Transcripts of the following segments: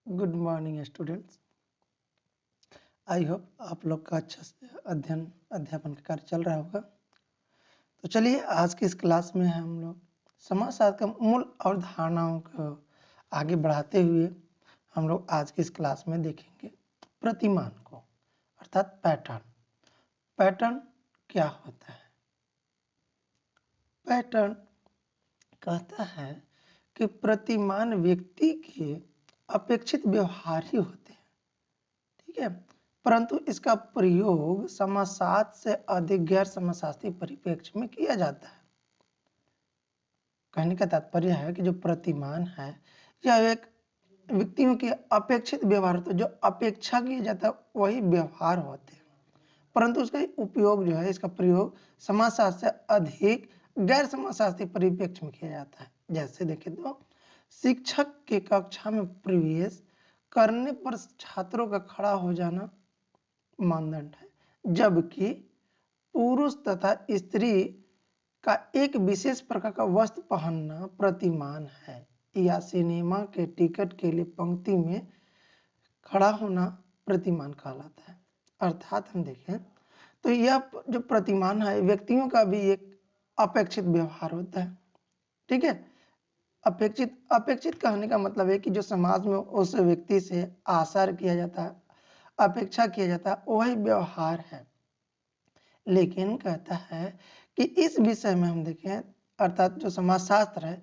Good morning students. I hope आप लोग का अच्छा से अध्यापन का कार्य चल रहा होगा। तो चलिए आज की इस क्लास में हम लोग समाजशास्त्र का मूल अवधारणाओं को आगे बढ़ाते हुए हम लोग आज की इस क्लास में देखेंगे प्रतिमान को, अर्थात पैटर्न। पैटर्न क्या होता है? पैटर्न कहता है कि प्रतिमान व्यक्ति के अपेक्षित व्यवहार ही होते हैं, ठीक है, परंतु इसका प्रयोग समाजशास्त्र से अधिक गैर समाजशास्त्रीय परिप्रेक्ष्य में किया जाता है। कहने का तात्पर्य है कि जो प्रतिमान है यह एक व्यक्तियों के अपेक्षित व्यवहार होते हैं, जो अपेक्षा किया जाता है वही व्यवहार होते हैं, परंतु उसका उपयोग जो है, इसका प्रयोग समाजशास्त्र से अधिक गैर समाजशास्त्रीय परिप्रेक्ष्य में किया जाता है। जैसे देखें तो शिक्षक के कक्षा में प्रवेश करने पर छात्रों का खड़ा हो जाना मानदंड है, जबकि पुरुष तथा स्त्री का एक विशेष प्रकार का वस्त्र पहनना प्रतिमान है, या सिनेमा के टिकट के लिए पंक्ति में खड़ा होना प्रतिमान कहलाता है। अर्थात हम देखें तो यह जो प्रतिमान है व्यक्तियों का भी एक अपेक्षित व्यवहार होता है, ठीक है। अपेक्षित कहने का मतलब है कि जो समाज में उस व्यक्ति से आशा किया जाता है, अपेक्षा किया जाता है, वही व्यवहार है। लेकिन कहता है कि इस विषय में हम देखें, अर्थात जो समाजशास्त्र है,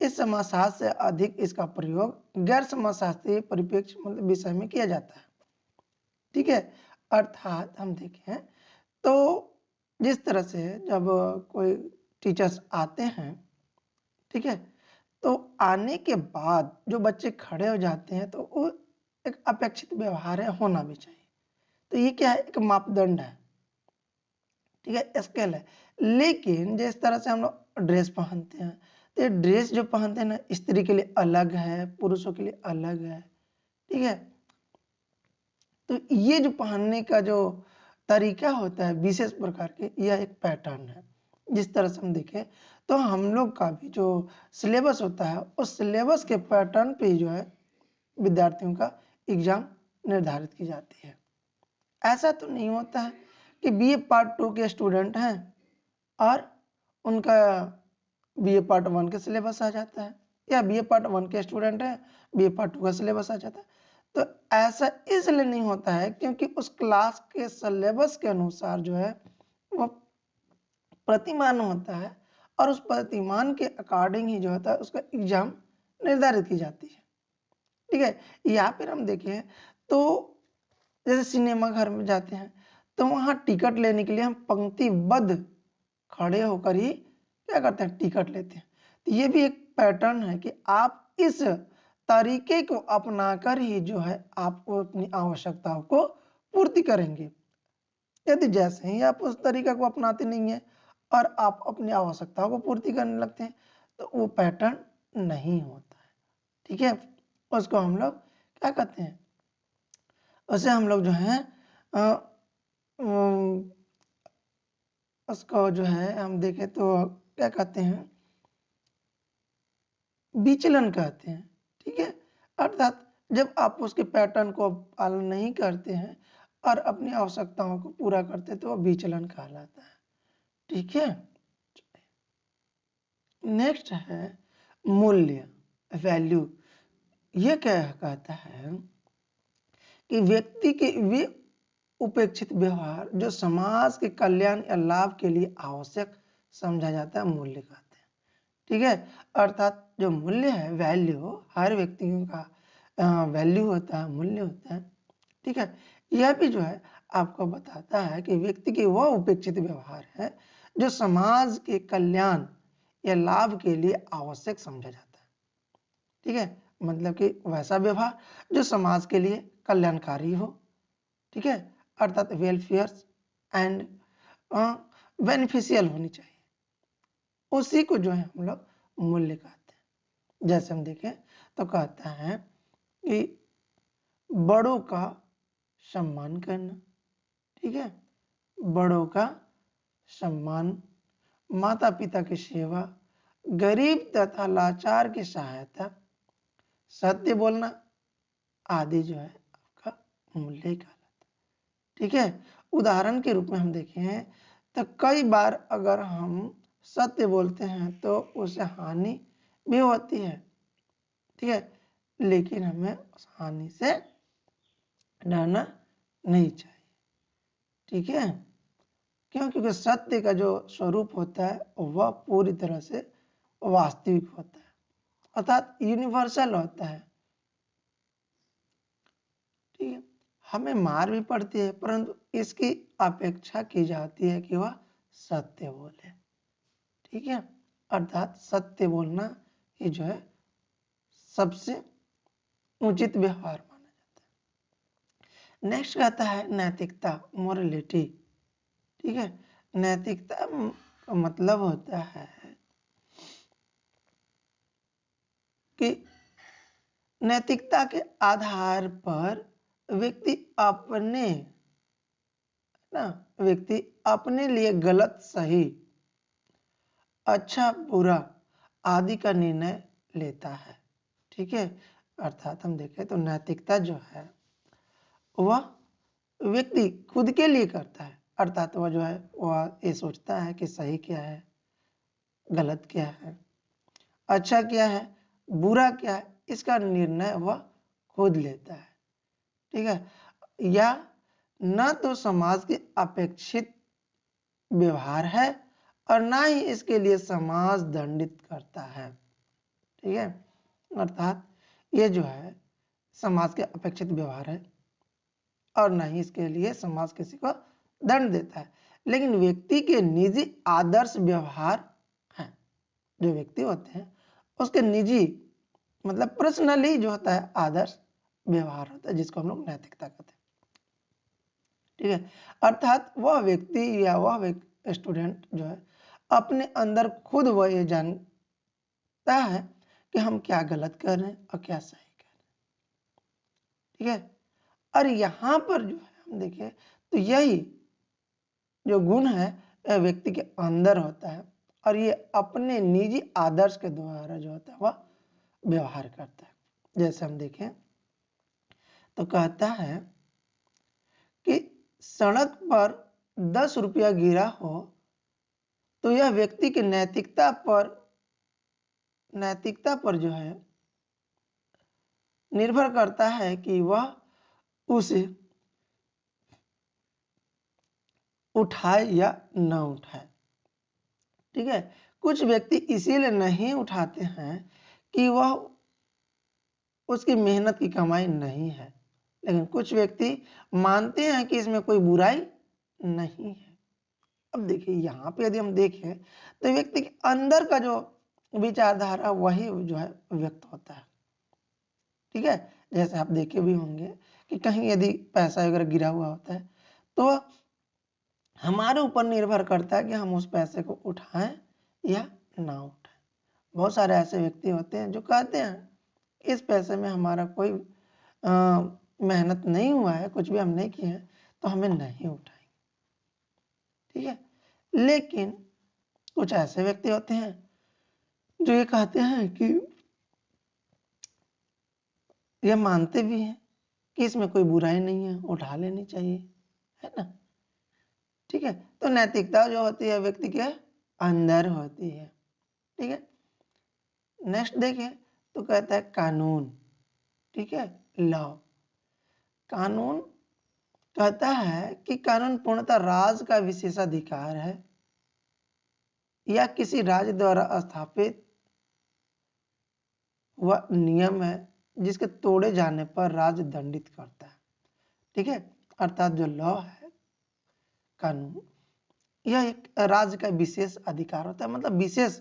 इस समाजशास्त्र से अधिक इसका प्रयोग गैर समाजशास्त्रीय परिप्रेक्ष्य मतलब विषय में किया जाता है, ठीक है। अर्थात हम देखें तो जिस तरह से जब कोई टीचर्स आते हैं, ठीक है, तो आने के बाद जो बच्चे खड़े हो जाते हैं तो वो एक अपेक्षित व्यवहार है, होना भी चाहिए। तो ये क्या है? एक मापदंड है, ठीक है, स्केल है। लेकिन जिस तरह से हम लोग ड्रेस पहनते हैं, तो ये ड्रेस जो पहनते हैं ना, स्त्री के लिए अलग है, पुरुषों के लिए अलग है, ठीक है। तो ये जो पहनने का जो तरीका होता है विशेष प्रकार के, यह एक पैटर्न है। जिस तरह से हम देखें तो हम लोग का भी जो सिलेबस होता है, उस सिलेबस के पैटर्न पे जो है विद्यार्थियों का एग्जाम निर्धारित की जाती है। ऐसा तो नहीं होता है कि बीए पार्ट 2 के स्टूडेंट हैं और उनका बीए पार्ट 1 के सिलेबस आ जाता है, या बीए पार्ट 1 के स्टूडेंट हैं, बीए पार्ट 2 का सिलेबस आ जाता है। तो ऐसा इसलिए नहीं होता है क्योंकि उस क्लास के सिलेबस के अनुसार जो है वो प्रतिमान होता है, और उस प्रतिमान के अकॉर्डिंग ही जो होता है उसका एग्जाम निर्धारित की जाती है, ठीक है। यहाँ पर हम देखें तो जैसे सिनेमा घर में जाते हैं तो वहाँ टिकट लेने के लिए हम पंक्तिबद्ध खड़े होकर ही क्या करते हैं? टिकट लेते हैं। तो ये भी एक पैटर्न है कि आप इस तरीके को अपनाकर ही जो है आपको अपनी आवश्यकताओं को पूर्ति करेंगे। यदि जैसे ही आप उस तरीका को अपनाते नहीं है और आप अपनी आवश्यकताओं को पूर्ति करने लगते हैं तो वो पैटर्न नहीं होता है, ठीक है। उसको हम लोग क्या कहते हैं? उसे हम लोग जो है उसको जो है हम देखें तो क्या कहते हैं? विचलन कहते हैं, ठीक है। अर्थात जब आप उसके पैटर्न को पालन नहीं करते हैं और अपनी आवश्यकताओं को पूरा करते हैं तो वह विचलन कहलाता है, ठीक है। नेक्स्ट है मूल्य, वैल्यू। ये क्या कहता है कि व्यक्ति के वे उपेक्षित व्यवहार जो समाज के कल्याण या लाभ के लिए आवश्यक समझा जाता है, मूल्य कहते हैं, ठीक है। अर्थात जो मूल्य है, वैल्यू, हर व्यक्तियों का वैल्यू होता है, मूल्य होता है, ठीक है। यह भी जो है आपको बताता है कि व्यक्ति के वह उपेक्षित व्यवहार है जो समाज के कल्याण या लाभ के लिए आवश्यक समझा जाता है, ठीक है। मतलब कि वैसा व्यवहार जो समाज के लिए कल्याणकारी हो, ठीक है, अर्थात वेलफेयर एंड बेनिफिशियल होनी चाहिए, उसी को जो है हम लोग मूल्य कहते हैं। जैसे हम देखें तो कहता है कि बड़ों का सम्मान करना, ठीक है, बड़ों का सम्मान, माता पिता की सेवा, गरीब तथा लाचार की सहायता, सत्य बोलना, आदि जो है आपका मूल्य कहलाता है। ठीक है, उदाहरण के रूप में हम देखें तो कई बार अगर हम सत्य बोलते हैं तो उससे हानि भी होती है। ठीक है, लेकिन हमें उस हानि से डरना नहीं चाहिए। ठीक है, क्यों? क्योंकि सत्य का जो स्वरूप होता है वह पूरी तरह से वास्तविक होता है, अर्थात यूनिवर्सल होता है। ठीक है, हमें मार भी पड़ती है परंतु इसकी अपेक्षा की जाती है कि वह सत्य बोले। ठीक है, अर्थात सत्य बोलना ही जो है सबसे उचित व्यवहार माना जाता है। नेक्स्ट कहता है नैतिकता, मोरलिटी। ठीक है, नैतिकता का मतलब होता है कि नैतिकता के आधार पर व्यक्ति अपने लिए गलत सही, अच्छा बुरा आदि का निर्णय लेता है। ठीक है, अर्थात हम देखें तो नैतिकता जो है वह व्यक्ति खुद के लिए करता है, अर्थात वह जो है वह ये सोचता है कि सही क्या है, गलत क्या है, अच्छा क्या है, बुरा क्या है, इसका निर्णय वह खुद लेता है। ठीक है, या न तो समाज के अपेक्षित व्यवहार है और ना ही इसके लिए समाज दंडित करता है। ठीक है, अर्थात ये जो है समाज के अपेक्षित व्यवहार है और ना ही इसके लिए समाज किसी को दंड देता है, लेकिन व्यक्ति के निजी आदर्श व्यवहार हैं। जो व्यक्ति होते हैं उसके निजी मतलब पर्सनली जो होता है आदर्श व्यवहार होता है, जिसको हम लोग नैतिकता कहते हैं। ठीक है, अर्थात वह व्यक्ति या वह स्टूडेंट जो है अपने अंदर खुद वह ये जानता है कि हम क्या गलत कर रहे हैं और क्या सही कर रहे हैं। ठीक है, और यहाँ पर जो है हम देखें तो यही जो गुण है यह व्यक्ति के अंदर होता है और ये अपने निजी आदर्श के द्वारा जो होता है वह व्यवहार करता है। जैसे हम देखें तो कहता है कि सड़क पर 10 रुपया गिरा हो तो यह व्यक्ति की नैतिकता पर जो है निर्भर करता है कि वह उसे उठाए या न उठाए। ठीक है, कुछ व्यक्ति इसीलिए नहीं उठाते हैं कि वह उसकी मेहनत की कमाई नहीं है, लेकिन कुछ व्यक्ति मानते हैं कि इसमें कोई बुराई नहीं है। अब देखिए यहाँ पे यदि हम देखें तो व्यक्ति के अंदर का जो विचारधारा वही जो है व्यक्त होता है। ठीक है, जैसे आप देखे भी होंगे कि कहीं यदि पैसा वगैरह गिरा हुआ होता है तो हमारे ऊपर निर्भर करता है कि हम उस पैसे को उठाएं या ना उठाएं। बहुत सारे ऐसे व्यक्ति होते हैं जो कहते हैं इस पैसे में हमारा कोई मेहनत नहीं हुआ है, कुछ भी हम नहीं किए हैं तो हमें नहीं उठाएंगे। ठीक है, लेकिन कुछ ऐसे व्यक्ति होते हैं जो ये कहते हैं कि यह मानते भी हैं कि इसमें कोई बुराई नहीं है, उठा लेनी चाहिए, है ना। ठीक है, तो नैतिकता जो होती है व्यक्ति के अंदर होती है। ठीक है, नेक्स्ट देखें तो कहता है कानून। ठीक है, लॉ। कानून कहता है कि कानून पूर्णतः राज्य का विशेषाधिकार है या किसी राज्य द्वारा स्थापित वह नियम है जिसके तोड़े जाने पर राज्य दंडित करता है। ठीक है, अर्थात जो लॉ है, कानून, यह एक राज्य का विशेष अधिकार होता है, मतलब विशेष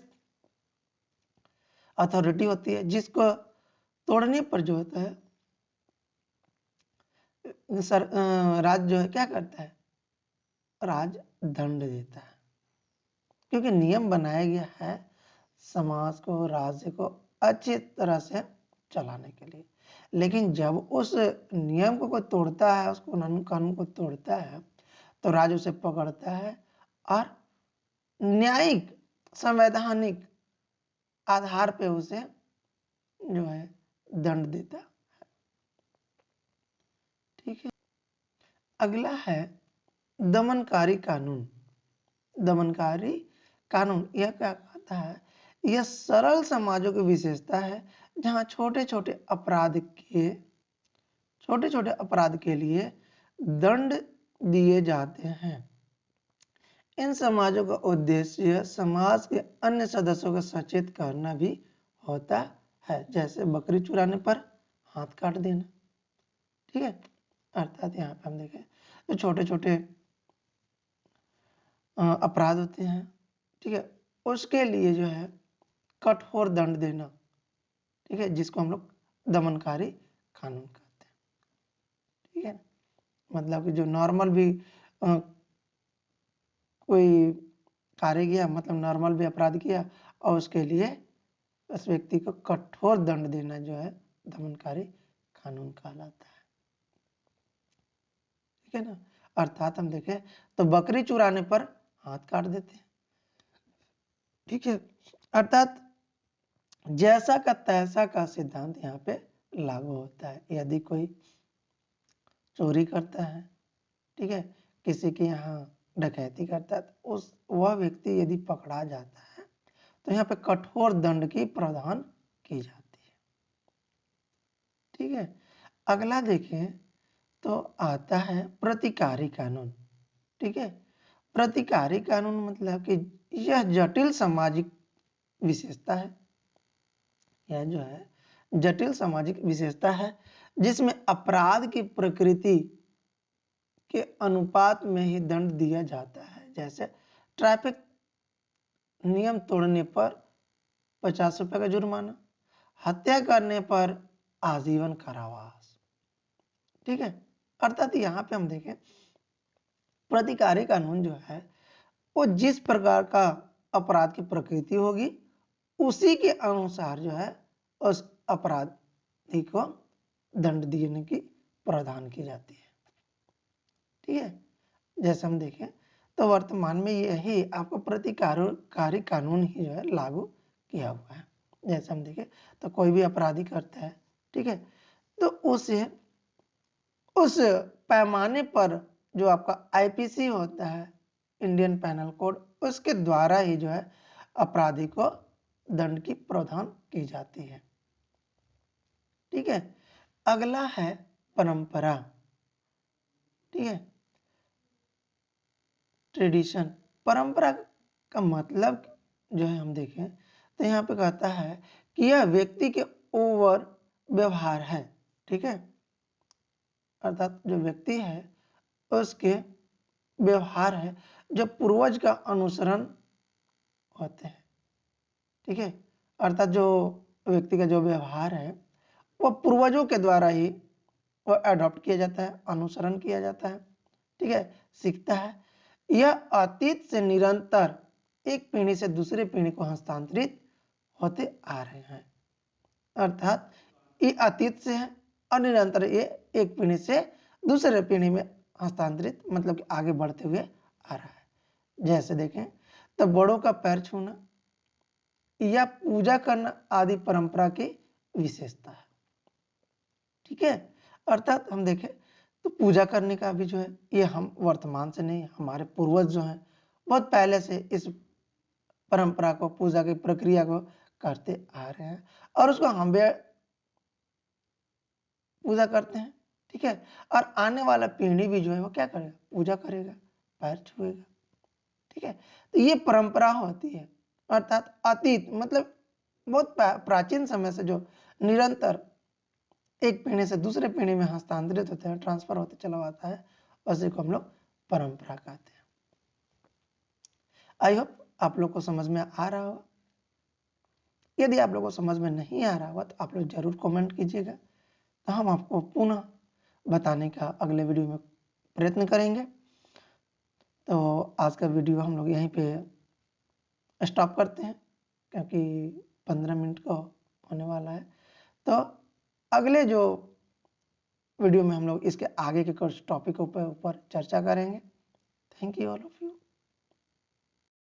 अथॉरिटी होती है जिसको तोड़ने पर जो होता है राज्य जो है क्या करता है, राज्य दंड देता है, क्योंकि नियम बनाया गया है समाज को, राज्य को अच्छी तरह से चलाने के लिए। लेकिन जब उस नियम को कोई तोड़ता है, उस कानून को तोड़ता है तो राज्य उसे पकड़ता है और न्यायिक संवैधानिक आधार पे उसे जो है दंड देता है। अगला है दमनकारी कानून। दमनकारी कानून यह क्या कहता है, यह सरल समाजों की विशेषता है जहां छोटे छोटे अपराध के लिए दंड दिए जाते हैं। इन समाजों का उद्देश्य समाज के अन्य सदस्यों को सचेत करना भी होता है, जैसे बकरी चुराने पर हाथ काट देना। ठीक है, अर्थात यहाँ पे हम देखें जो छोटे छोटे अपराध होते हैं, ठीक है, उसके लिए जो है कठोर दंड देना, ठीक है, जिसको हम लोग दमनकारी कानून कहते हैं। ठीक है, मतलब कि जो नॉर्मल भी कोई कार्य किया, मतलब नॉर्मल भी अपराध किया और उसके लिए उस व्यक्ति को कठोर दंड देना जो है दमनकारी कानून कहलाता है। ठीक है ना, अर्थात हम देखें तो बकरी चुराने पर हाथ काट देते हैं। ठीक है, अर्थात जैसा का तैसा का सिद्धांत यहाँ पे लागू होता है। यदि कोई चोरी करता है, ठीक है, किसी के यहाँ डकैती करता है, तो वह व्यक्ति यदि पकड़ा जाता है तो यहाँ पे कठोर दंड की प्रावधान की जाती है। ठीक है, अगला देखें तो आता है प्रतिकारी कानून। ठीक है, प्रतिकारी कानून मतलब कि यह जटिल सामाजिक विशेषता है, यह जो है जटिल सामाजिक विशेषता है जिसमें अपराध की प्रकृति के अनुपात में ही दंड दिया जाता है। जैसे ट्रैफिक नियम तोड़ने पर 50 रुपए का जुर्माना, हत्या करने पर आजीवन कारावास। ठीक है, अर्थात यहाँ पे हम देखें प्रतिकारी कानून जो है वो जिस प्रकार का अपराध की प्रकृति होगी उसी के अनुसार जो है उस अपराधी को दंड देने की प्रावधान की जाती है। ठीक है, जैसे हम देखें तो वर्तमान में यही आपको प्रतिकारी कानून ही जो है लागू किया हुआ है। जैसे हम देखें तो कोई भी अपराधी करता है, ठीक है, तो उसे उस पैमाने पर जो आपका आईपीसी होता है, इंडियन पैनल कोड, उसके द्वारा ही जो है अपराधी को दंड की प्रावधान की जाती है। ठीक है, अगला है परंपरा। ठीक है, ट्रेडिशन। परंपरा का मतलब जो है हम देखें तो यहाँ पे कहता है कि यह व्यक्ति के ओवर व्यवहार है। ठीक है, अर्थात जो व्यक्ति है उसके व्यवहार है जो पूर्वज का अनुसरण होते हैं। ठीक है, अर्थात जो व्यक्ति का जो व्यवहार है वह पूर्वजों के द्वारा ही वह अडॉप्ट किया जाता है, अनुसरण किया जाता है। ठीक है, सीखता है। यह अतीत से निरंतर एक पीढ़ी से दूसरे पीढ़ी को हस्तांतरित होते आ रहे हैं। अर्थात ये अतीत से है और निरंतर ये एक पीढ़ी से दूसरे पीढ़ी में हस्तांतरित मतलब कि आगे बढ़ते हुए आ रहा है। जैसे देखें तो बड़ों का पैर छूना या पूजा करना आदि परंपरा की विशेषता है। ठीक है, अर्थात हम देखें तो पूजा करने का भी जो है ये हम वर्तमान से नहीं, हमारे पूर्वज जो हैं बहुत पहले से इस परंपरा को, पूजा की प्रक्रिया को करते आ रहे हैं और उसको हम भी पूजा करते हैं। ठीक है, और आने वाला पीढ़ी भी जो है वो क्या करेगा, पूजा करेगा, पैर छुएगा। ठीक है, तो ये परंपरा होती है। अर्थात अतीत मतलब बहुत प्राचीन समय से जो निरंतर एक पीढ़ी से दूसरे पीढ़ी में हस्तांतरित होते हैं, ट्रांसफर होते चला आता है, उसी को हम लोग परंपरा कहते हैं। आई होप आप लोग को समझ में आ रहा होगा। यदि आप लोग को समझ में नहीं आ रहा होगा तो आप लोग जरूर कमेंट कीजिएगा, तो हम आपको पुनः बताने का अगले वीडियो में प्रयत्न करेंगे। तो आज का वीडियो हम लोग यहीं पे स्टॉप करते हैं क्योंकि 15 मिनट का होने वाला है। तो अगले जो वीडियो में हम लोग इसके आगे के कुछ टॉपिक ऊपर चर्चा करेंगे। Thank you all of you.